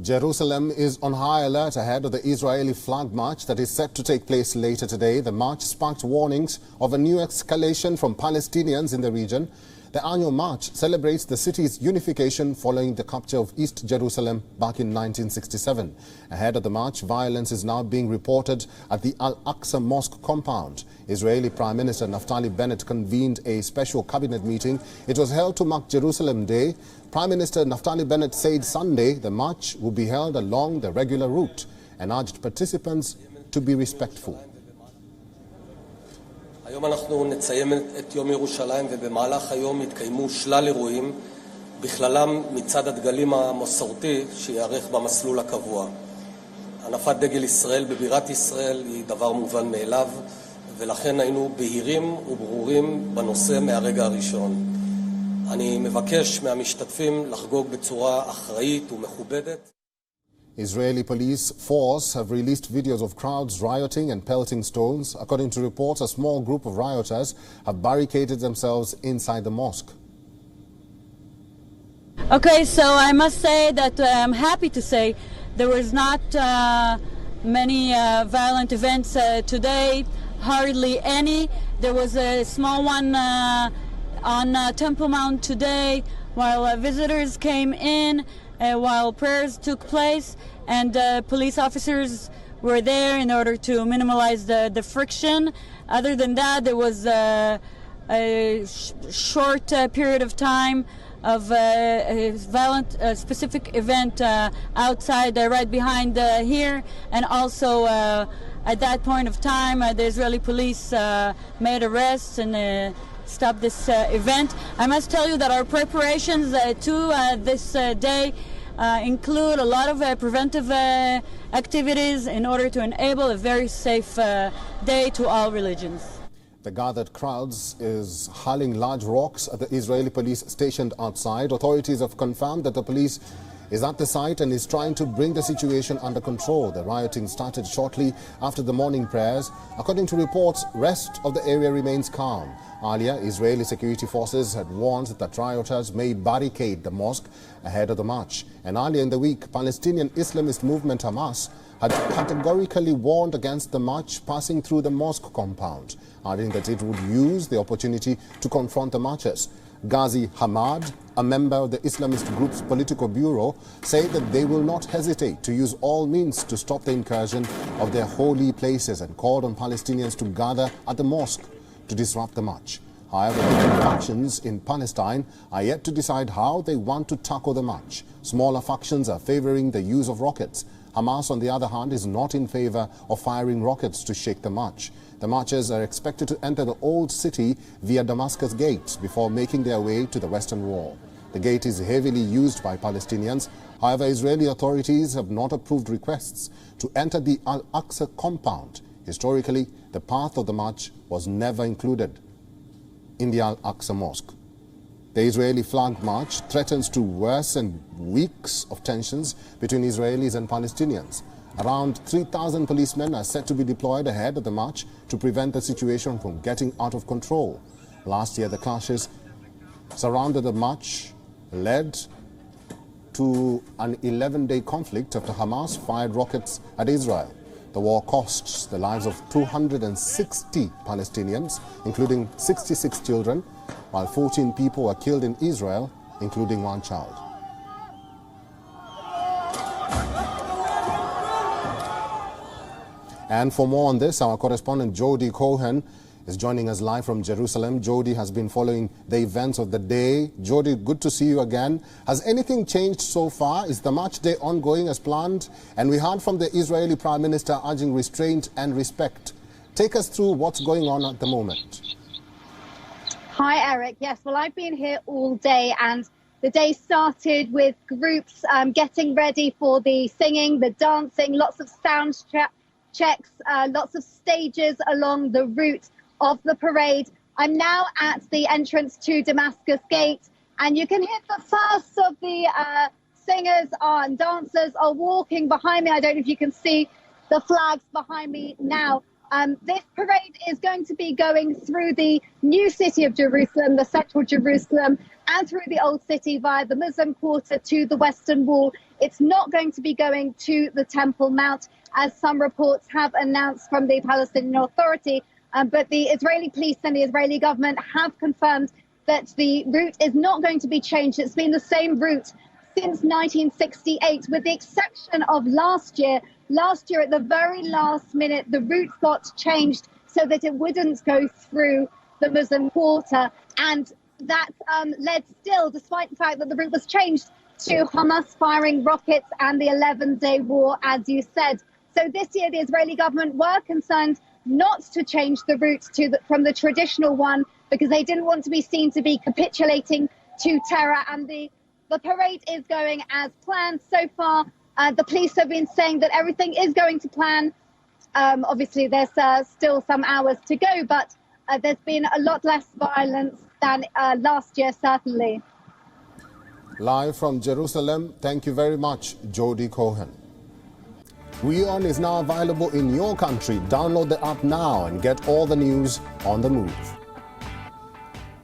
Jerusalem is on high alert ahead of the Israeli flag march that is set to take place later today. The march sparked warnings of a new escalation from Palestinians in the region. The annual march celebrates the city's unification following the capture of East Jerusalem back in 1967. Ahead of the march, violence is now being reported at the Al-Aqsa Mosque compound. Israeli Prime Minister Naftali Bennett convened a special cabinet meeting. It was held to mark Jerusalem Day. Prime Minister Naftali Bennett said Sunday the march will be held along the regular route and urged participants to be respectful. היום אנחנו נציין את יום ירושלים ובמהלך היום יתקיימו שלל אירועים בכללם מצעד הדגלים המסורתי שיערך במסלול הקבוע. הנפת דגל ישראל בבירת ישראל היא דבר מובן מאליו ולכן היינו בהירים וברורים בנושא מהרגע הראשון. אני מבקש מהמשתתפים לחגוג בצורה אחראית ומכובדת. Israeli police force have released videos of crowds rioting and pelting stones. According to reports, a small group of rioters have barricaded themselves inside the mosque. Okay, so I must say that I'm happy to say there was not many violent events today, hardly any. There was a small one on Temple Mount today while visitors came in. While prayers took place, and police officers were there in order to minimize the friction. Other than that, there was a short period of time of a violent specific event outside, right behind here, and also at that point of time, the Israeli police made arrests and stop this event. I must tell you that our preparations to this day include a lot of preventive activities in order to enable a very safe day to all religions. The gathered crowds is hurling large rocks at the Israeli police stationed outside. Authorities have confirmed that the police is at the site and is trying to bring the situation under control. The rioting started shortly after the morning prayers. According to reports, rest of the area remains calm. Earlier, Israeli security forces had warned that rioters may barricade the mosque ahead of the march. And earlier in the week, Palestinian Islamist movement Hamas had categorically warned against the march passing through the mosque compound, adding that it would use the opportunity to confront the marchers. Ghazi Hamad, a member of the Islamist group's political bureau, said that they will not hesitate to use all means to stop the incursion of their holy places and called on Palestinians to gather at the mosque to disrupt the march. However, the factions in Palestine are yet to decide how they want to tackle the march. Smaller factions are favoring the use of rockets. Hamas, on the other hand, is not in favor of firing rockets to shake the march. The marchers are expected to enter the old city via Damascus Gate before making their way to the Western Wall. The gate is heavily used by Palestinians. However, Israeli authorities have not approved requests to enter the Al-Aqsa compound. Historically, the path of the march was never included in the Al-Aqsa Mosque. The Israeli flag march threatens to worsen weeks of tensions between Israelis and Palestinians. Around 3,000 policemen are set to be deployed ahead of the march to prevent the situation from getting out of control. Last year, the clashes surrounded the march led to an 11-day conflict after Hamas fired rockets at Israel. The war cost the lives of 260 Palestinians, including 66 children, while 14 people were killed in Israel, including one child. And for more on this, our correspondent Jody Cohen is joining us live from Jerusalem. Jody has been following the events of the day. Jody, good to see you again. Has anything changed so far? Is the march day ongoing as planned? And we heard from the Israeli Prime Minister urging restraint and respect. Take us through what's going on at the moment. Hi, Eric. Yes, well, I've been here all day and the day started with groups getting ready for the singing, the dancing, lots of sound checks, lots of stages along the route of the parade. I'm now at the entrance to Damascus Gate, and you can hear the first of the singers and dancers are walking behind me. I don't know if you can see the flags behind me now. This parade is going to be going through the new city of Jerusalem, the central Jerusalem, and through the old city via the Muslim Quarter to the Western Wall. It's not going to be going to the Temple Mount, as some reports have announced from the Palestinian Authority. But the Israeli police and the Israeli government have confirmed that the route is not going to be changed. It's been the same route since 1968, with the exception of last year. Last year, at the very last minute, the route got changed so that it wouldn't go through the Muslim Quarter. And that led still, despite the fact that the route was changed, to Hamas firing rockets and the 11-day war, as you said. So this year, the Israeli government were concerned not to change the route from the traditional one, because they didn't want to be seen to be capitulating to terror. And the parade is going as planned so far. The police have been saying that everything is going to plan. Obviously, there's still some hours to go, but there's been a lot less violence than last year, certainly. Live from Jerusalem, thank you very much, Jody Cohen. WION is now available in your country. Download the app now and get all the news on the move.